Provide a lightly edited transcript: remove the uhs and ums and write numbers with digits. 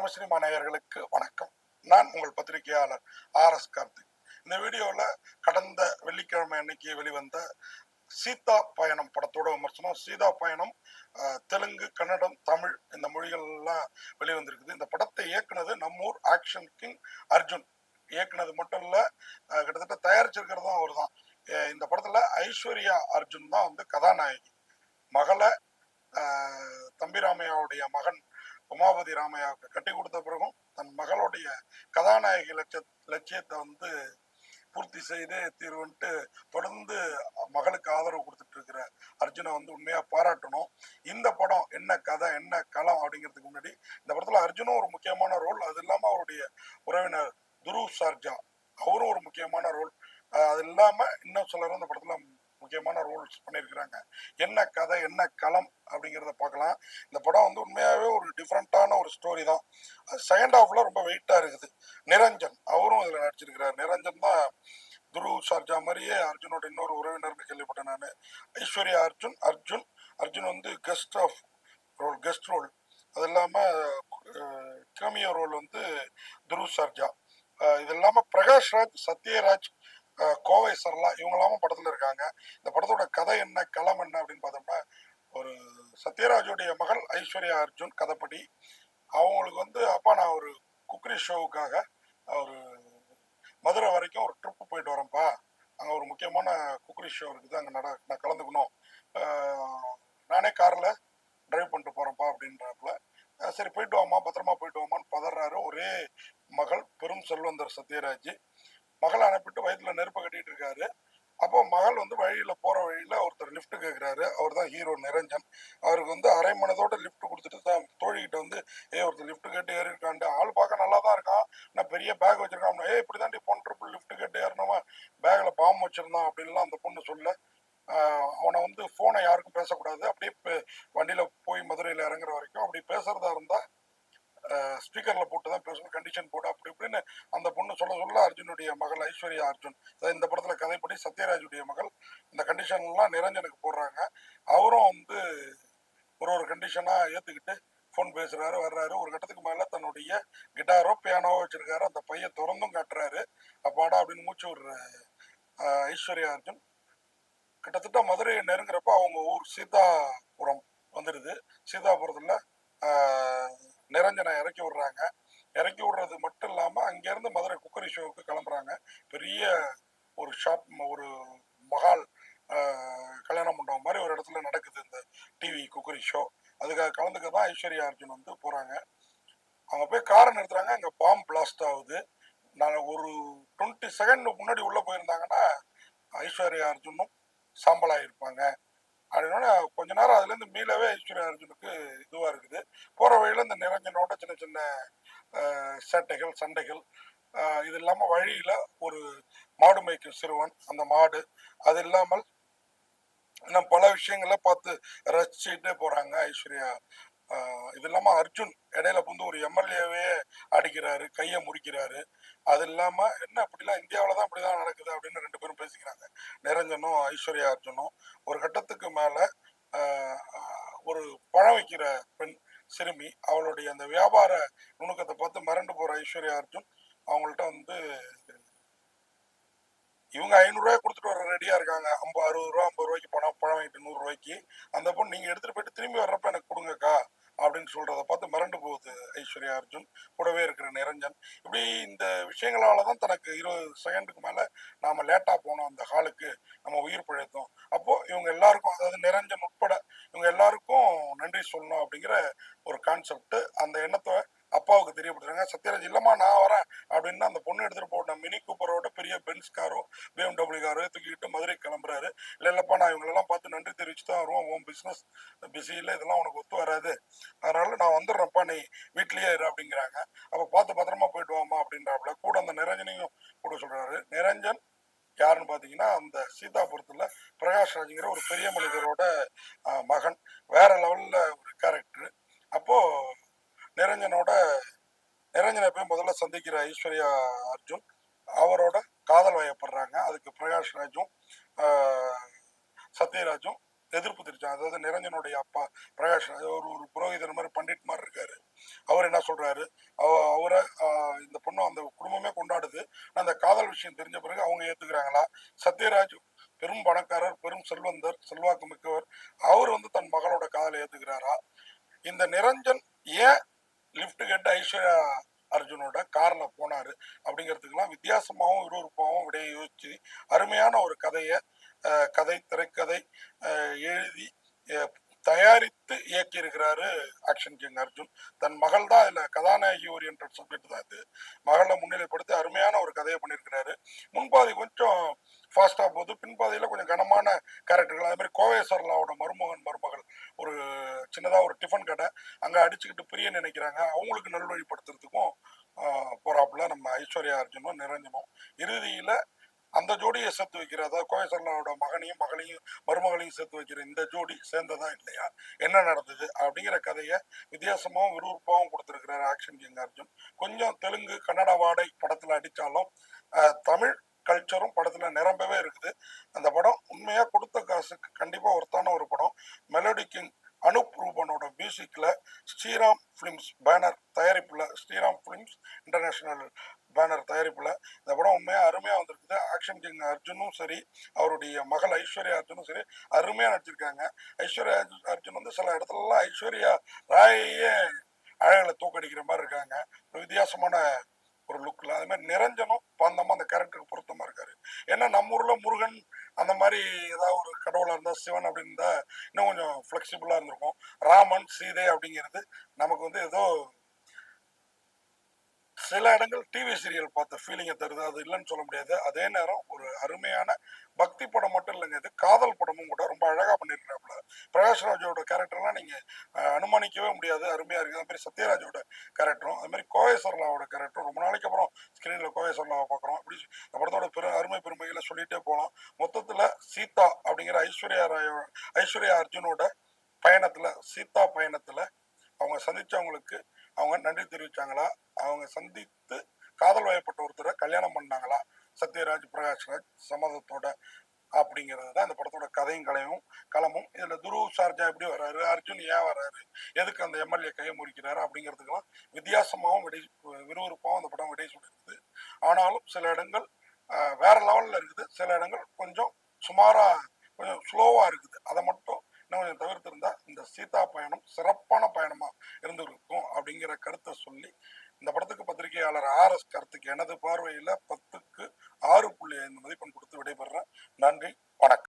நம்ம சினிமா நேயர்களுக்கு வணக்கம். நான் உங்கள் பத்திரிகையாளர் RS கார்த்திக். இந்த வீடியோவில் கடந்த வெள்ளிக்கிழமை அன்னைக்கு வெளிவந்த சீதா பயணம் படத்தோட விமர்சனம். சீதா பயணம் தெலுங்கு, கன்னடம், தமிழ் இந்த மொழிகள்லாம் வெளிவந்திருக்குது. இந்த படத்தை இயக்குனது நம்மூர் ஆக்ஷன் கிங் அர்ஜுன். இயக்குனது மட்டும் இல்லை, கிட்டத்தட்ட தயாரிச்சிருக்கிறதும் அவர் தான். இந்த படத்தில் ஐஸ்வர்யா அர்ஜுன் தான் வந்து கதாநாயகி. மகளை தம்பி ராமையாவுடைய மகன் உமாபதி ராமையாவுக்கு கட்டி கொடுத்த பிறகும் தன் மகளுடைய கதாநாயகி லட்சியத்தை வந்து பூர்த்தி செய்து தீர்வுன்ட்டு தொடர்ந்து மகளுக்கு ஆதரவு கொடுத்துட்டு இருக்கிற அர்ஜுனை வந்து உண்மையா பாராட்டணும். இந்த படம் என்ன கதை என்ன களம் அப்படிங்கிறதுக்கு முன்னாடி இந்த படத்துல அர்ஜுனும் ஒரு முக்கியமான ரோல், அது இல்லாம அவருடைய உறவினர் துருவ் சர்ஜா அவரும் ஒரு முக்கியமான ரோல், அது இல்லாம இன்னும் சிலரும் இந்த படத்துல முக்கியமான ரோல்ஸ் பண்ணியிருக்கிறாங்க. என்ன கதை என்ன களம் அப்படிங்கிறத பார்க்கலாம். இந்த படம் வந்து உண்மையாகவே ஒரு டிஃப்ரெண்ட்டான ஒரு ஸ்டோரி தான். செகண்ட் ஹாஃப்ல ரொம்ப வெயிட்டாக இருக்குது. நிரஞ்சன் அவரும் இதில் நடிச்சிருக்கிறார். நிரஞ்சன் தான் துருவ் சர்ஜா மாதிரியே அர்ஜுனோட இன்னொரு உறவினர்னு கேள்விப்பட்டேன் நான். ஐஸ்வர்யா அர்ஜுன் அர்ஜுன் வந்து கெஸ்ட் ரோல். அது இல்லாமல் கேமியோ ரோல் வந்து துருவ் சர்ஜா. இது இல்லாமல் பிரகாஷ் ராஜ், சத்யராஜ், கோவை சரளா இவங்களாமும் படத்துல இருக்காங்க. இந்த படத்தோட கதை என்ன களம் என்ன அப்படின்னு பார்த்தோம்னா, ஒரு சத்யராஜுடைய மகள் ஐஸ்வர்யா அர்ஜுன் கதைப்படி அவங்களுக்கு வந்து அப்பா நான் ஒரு குக்கரி ஷோவுக்காக ஒரு மதுரை வரைக்கும் ஒரு ட்ரிப்பு போயிட்டு வரேன்ப்பா, அங்கே ஒரு முக்கியமான குக்கரி ஷோ இருக்குது, அங்கே நான் கலந்துக்கணும், நானே காரில் டிரைவ் பண்ணிட்டு போகிறேன்ப்பா அப்படின்றப்பல சரி போயிட்டு வாமா பத்திரமா போயிட்டு வாமான்னு பதறாரு ஒரே மகள் பெரும் செல்வந்தர் சத்யராஜ். மகளை அனுப்பிட்டு வயிற்றுல நெருப்பை கட்டிட்டு இருக்காரு. அப்போ மகள் வந்து வழியில போற வழியில ஒருத்தர் லிஃப்ட் கேட்கிறாரு. அவர் தான் ஹீரோ நிரஞ்சன். அவருக்கு வந்து அரை மனதோட லிஃப்ட் கொடுத்துட்டு தான் தோழிக்கிட்ட வந்து ஒருத்தர் லிஃப்ட் கேட்டு ஏறி இருக்காண்டு, ஆள் பார்க்க நல்லா தான் இருக்கான், நான் பெரிய பேக் வச்சிருக்கான், இப்படி தாண்டி போன் ட்ரிப்பிள் லிஃப்ட் கேட்டு ஏறினவன் பேக்ல பாம்பு வச்சிருந்தான் அப்படின்லாம் அந்த பொண்ணு சொல்ல, அவனை வந்து போனை யாருக்கும் பேசக்கூடாது, அப்படியே வண்டியில போய் மதுரையில இறங்குற வரைக்கும் அப்படி பேசுறதா இருந்தா ஸ்பீக்கர்ல போட்டு தான் பேசணும், கண்டிஷன் போட்டு அப்படி இப்படின்னு அந்த பொண்ணு சொல்ல அர்ஜுனுடைய மகள் ஐஸ்வர்யா அர்ஜுன், இந்த படத்துல கதைப்படி சத்யராஜுடைய மகள், இந்த கண்டிஷன்லாம் நிரஞ்சனுக்கு போடுறாங்க. அவரும் வந்து ஒரு கண்டிஷனா ஏத்துக்கிட்டு போன் பேசுறாரு வர்றாரு. ஒரு கட்டத்துக்கு மேல தன்னுடைய கிட்டாரோ பியானோவோ வச்சிருக்காரு. அந்த பையன் திறந்தும் காட்டுறாரு. அப்பாடா அப்படின்னு மூச்சு விடுற ஐஸ்வர்யா அர்ஜுன் கிட்டத்தட்ட மதுரையை நெருங்குறப்ப அவங்க ஊர் சீதாபுரம் வந்துடுது. சீதாபுரத்துல நிரஞ்சனை இறக்கி விடுறாங்க. இறக்கி விடுறது மட்டும் இல்லாம அங்கேருந்து மதுரை குக்கரி ஷோவுக்கு கிளம்புறாங்க. பெரிய ஒரு ஷாப், ஒரு மகால் கல்யாண மண்டபம் மாதிரி ஒரு இடத்துல நடக்குது இந்த டிவி குக்கரி ஷோ. அதுக்காக கலந்துக்க தான் ஐஸ்வர்யா அர்ஜுன் வந்து போறாங்க. அவங்க போய் காரை நிறுத்துறாங்க, அங்க பாம்பு பிளாஸ்ட் ஆகுது. நான் ஒரு 20 செகண்ட் முன்னாடி உள்ள போயிருந்தாங்கன்னா ஐஸ்வர்யா அர்ஜுனும் சாம்பலாயிருப்பாங்க. அப்படின்னா கொஞ்ச நேரம் அதுல இருந்து மீளவே ஐஸ்வர்யா அர்ஜுனுக்கு இதுவா இருக்குது. போற வழியில இந்த நிரஞ்சனோட சின்ன சின்ன சேட்டைகள் சண்டைகள், இது இல்லாம வழியில ஒரு மாடு மேய்க்கும் சிறுவன், அந்த மாடு, அது இல்லாமல் இன்னும் பல விஷயங்களை பார்த்து ரசிச்சுட்டே போறாங்க ஐஸ்வர்யா. இது இல்லாம அர்ஜுன் இடையில வந்து ஒரு எம்எல்ஏவே அடிக்கிறாரு, கையை முறிக்கிறாரு. அது இல்லாம என்ன அப்படிலாம் இந்தியாவில தான் இப்படிதான் நடக்குது அப்படின்னு 2 பேரும் பேசிக்கிறாங்க, நிரஞ்சனும் ஐஸ்வர்யா அர்ஜுனும். ஒரு கட்டத்துக்கு மேல ஒரு பழம் வைக்கிற பெண் சிறுமி, அவளுடைய அந்த வியாபார நுணுக்கத்தை பார்த்து மிரண்டு போற ஐஸ்வர்யா அர்ஜுன் அவங்கள்ட்ட வந்து இவங்க 500 ரூபாய் கொடுத்துட்டு வர ரெடியா இருக்காங்க. 60 ரூபா 50 ரூபாய்க்கு பழம் வாங்கிட்டு 100 ரூபாய்க்கு. அந்த பொண்ணு நீங்க எடுத்துட்டு போயிட்டு திரும்பி வர்றப்ப எனக்கு கொடுங்கக்கா அப்படின்னு சொல்றத பார்த்து மிரண்டு போகுது ஐஸ்வர்யா அர்ஜுன். கூடவே இருக்கிற நிரஞ்சன். இப்படி இந்த விஷயங்களாலதான் தனக்கு 20 செகண்டுக்கு மேல நாம லேட்டா போனோம் அந்த ஹாலுக்கு, நம்ம உயிர் பிழைத்தோம். அப்போ இவங்க எல்லாருக்கும், அதாவது நிரஞ்சன் உட்பட இவங்க எல்லாருக்கும் நன்றி சொல்லணும் அப்படிங்கிற ஒரு கான்செப்ட், அந்த எண்ணத்தை அப்பாவுக்கு தெரியப்படுறாங்க. சத்யராஜ் இல்லம்மா நான் வரேன் அப்படின்னு அந்த பொண்ணு எடுத்துட்டு போட்ட மினி கூப்பரோட பெரிய பென்ஸ் காரோ BMW காரோ தூக்கிட்டு மதுரை கிளம்புறாரு. இல்லப்பா நான் இவங்களெல்லாம் பார்த்து நன்றி தெரிவிச்சு தான் வருவோம், உன் பிசினஸ் பிஸியில் இதெல்லாம் உனக்கு ஒத்து வராது, அதனால நான் வந்துடுறேன்ப்பா, நீ வீட்லயே இரு அப்படிங்கிறாங்க. அப்ப பார்த்து பத்திரமா போயிட்டு வாமா அப்படின்றாப்புல. கூட அந்த நிரஞ்சனையும் கூட சொல்றாரு. நிரஞ்சன் யாருன்னு பாத்தீங்கன்னா அந்த சீதாபுரத்துல பிரகாஷ் ராஜுங்கிற ஒரு பெரிய மனிதரோட மகன். வேற லெவல்ல ஒரு கேரக்டர். அப்போ நிரஞ்சனை போய் முதல்ல சந்திக்கிற ஐஸ்வர்யா அர்ஜுன் அவரோட காதல் வயப்படுறாங்க. அதுக்கு பிரகாஷ் ராஜும் சத்யராஜும் எதிர்ப்பு தெரிவிச்சாங்க. அதாவது நிரஞ்சனுடைய அப்பா பிரகாஷ் ராஜ் ஒரு புரோகிதர் மாதிரி பண்டிட் மாதிரி இருக்காரு. அவர் என்ன சொல்றாரு, அவரை இந்த பொண்ணு அந்த குடும்பமே கொண்டாடுது. அந்த காதல் விஷயம் தெரிஞ்ச பிறகு அவங்க ஏத்துக்கிறாங்களா? சத்யராஜ் பெரும் பணக்காரர், பெரும் செல்வந்தர், செல்வாக்கு மிக்கவர். அவர் தன் மகளோட காதலை ஏத்துக்கிறாரா? இந்த நிரஞ்சன் ஏன் லிஃப்ட் கேட்டு ஐஸ்வர்யா அர்ஜுனோட கார்ல போனாரு அப்படிங்கிறதுக்கெல்லாம் வித்தியாசமாகவும் விறுவிறுப்பாகவும் விடையை யோசிச்சு அருமையான ஒரு கதை திரைக்கதை எழுதி தயாரித்து இயக்கி இருக்கிறாரு ஆக்ஷன் கிங் அர்ஜுன். தன் மகள் தான் இதுல கதாநாயகி ஓரியன்ட் சப்ஜெக்ட் தான் இது. மகளை முன்னிலைப்படுத்தி அருமையான ஒரு கதையை பண்ணியிருக்கிறாரு. முன்பாதி கொஞ்சம் ஃபாஸ்டா போகுது, பின்பாதையில கொஞ்சம் கனமான கேரக்டர்கள். அதே மாதிரி கோவை சரளாவோட மருமகள் ஒரு சின்னதா ஒரு டிஃபன் கடை அங்க அடிச்சுக்கிட்டு பிரிய நினைக்கிறாங்க. அவங்களுக்கு நல்வழிப்படுத்துறதுக்கும் போறாப்புல நம்ம ஐஸ்வர்யா அர்ஜுனும் நிரஞ்சனும். இறுதியில அந்த ஜோடியை சேர்த்து வைக்கிற, அதாவது கோவை சரளாவோட மகளையும் மருமகளையும் சேர்த்து வைக்கிற இந்த ஜோடி சேர்ந்ததா இல்லையா, என்ன நடந்தது அப்படிங்கிற கதையை வித்தியாசமாகவும் விறுவிறுப்பாகவும் கொடுத்திருக்கிறார் ஆக்ஷன் கிங் அர்ஜுன். கொஞ்சம் தெலுங்கு கன்னட வாடை படத்துல அடிச்சாலும் தமிழ் கல்ச்சரும் படத்துல நிரம்பவே இருக்குது. அந்த படம் உண்மையா கொடுத்த காசுக்கு கண்டிப்பா ஒருத்தான ஒரு படம். மெலோடி கிங் அனுப் ரூபனோட மியூசிக்ல ஸ்ரீராம் பிலிம்ஸ் பேனர் தயாரிப்புல, ஸ்ரீராம் பிலிம்ஸ் இன்டர்நேஷனல் பேனர் தயாரிப்புல இந்த படம் உண்மையா அருமையா வந்திருக்குது. ஆக்ஷன் கிங் அர்ஜுனும் சரி, அவருடைய மகள் ஐஸ்வர்யா அர்ஜுனும் சரி அருமையா நடிச்சிருக்காங்க. ஐஸ்வர்யா அர்ஜுன் சில இடத்துலலாம் ஐஸ்வர்யா ராயே அழகுல தூக்கடிக்கிற மாதிரி இருக்காங்க. வித்தியாசமான ஒரு லுக்ல. அதே மாதிரி நிரஞ்சனும் பந்தமா அந்த கேரக்டருக்கு பொருத்தமா இருக்காரு. ஏன்னா நம்ம ஊர்ல முருகன் அந்த மாதிரி ஏதாவது ஒரு கடவுளா இருந்தா, சிவன் அப்படின்னு இருந்தா இன்னும் கொஞ்சம் பிளெக்சிபிளா இருந்திருக்கும். ராமன் சீதை அப்படிங்கிறது நமக்கு ஏதோ சில இடங்கள் டிவி சீரியல் பார்த்த ஃபீலிங்கை தருது. அது இல்லைன்னு சொல்ல முடியாது. அதே நேரம் ஒரு அருமையான பக்தி படம் மட்டும் இல்லைங்க, இது காதல் படமும் கூட ரொம்ப அழகா பண்ணியிருக்கிறாப்புல. பிரகாஷ்ராஜோட கேரக்டர்லாம் நீங்க அனுமானிக்கவே முடியாது, அருமையா இருக்கு. அது மாதிரி சத்யராஜோட கேரக்டரும், அது மாதிரி கோவை சரளாவோட கேரக்டரும் ரொம்ப நாளைக்கு அப்புறம் ஸ்கிரீன்ல கோவை சரளாவை பார்க்குறோம். அப்படி இந்த படத்தோட அருமை பெருமைகளை சொல்லிட்டே போகலாம். மொத்தத்துல சீதா அப்படிங்கிற ஐஸ்வர்யா அர்ஜுனோட பயணத்துல, சீதா பயணத்துல அவங்க சந்திச்சவங்களுக்கு அவங்க நன்றி தெரிவிச்சாங்களா? அவங்க சந்தித்து காதல் வயப்பட்ட ஒருத்தரை கல்யாணம் பண்ணாங்களா? சத்யராஜ் பிரகாஷ்ராஜ் சம்மதத்தோட அப்படிங்கிறது தான் இந்த படத்தோட கதையும் களமும். இதுல துருவ் சார்ஜா எப்படி வர்றாரு, அர்ஜுன் ஏன் வர்றாரு, எதுக்கு அந்த எம்எல்ஏ கையை முறிக்கிறாரு அப்படிங்கிறதுக்கெல்லாம் வித்தியாசமாகவும் விறுவிறுப்பாகவும் அந்த படம் விடை சொல்லியிருக்குது. ஆனாலும் சில இடங்கள் வேற லெவல்ல இருக்குது, சில இடங்கள் கொஞ்சம் சுமாரா கொஞ்சம் ஸ்லோவா இருக்குது. அதை மட்டும் இன்னும் கொஞ்சம் தவிர்த்திருந்தா இந்த சீதா பயணம் சிறப்பான பயணமா இருந்திருக்கும் அப்படிங்கிற கருத்தை சொல்லி, இந்த படத்துக்கு பத்திரிகையாளர் RS கார்த்திக் எனது பார்வையில 10க்கு 6.5 மதிப்பெண் கொடுத்து விடைபெறேன். நன்றி, வணக்கம்.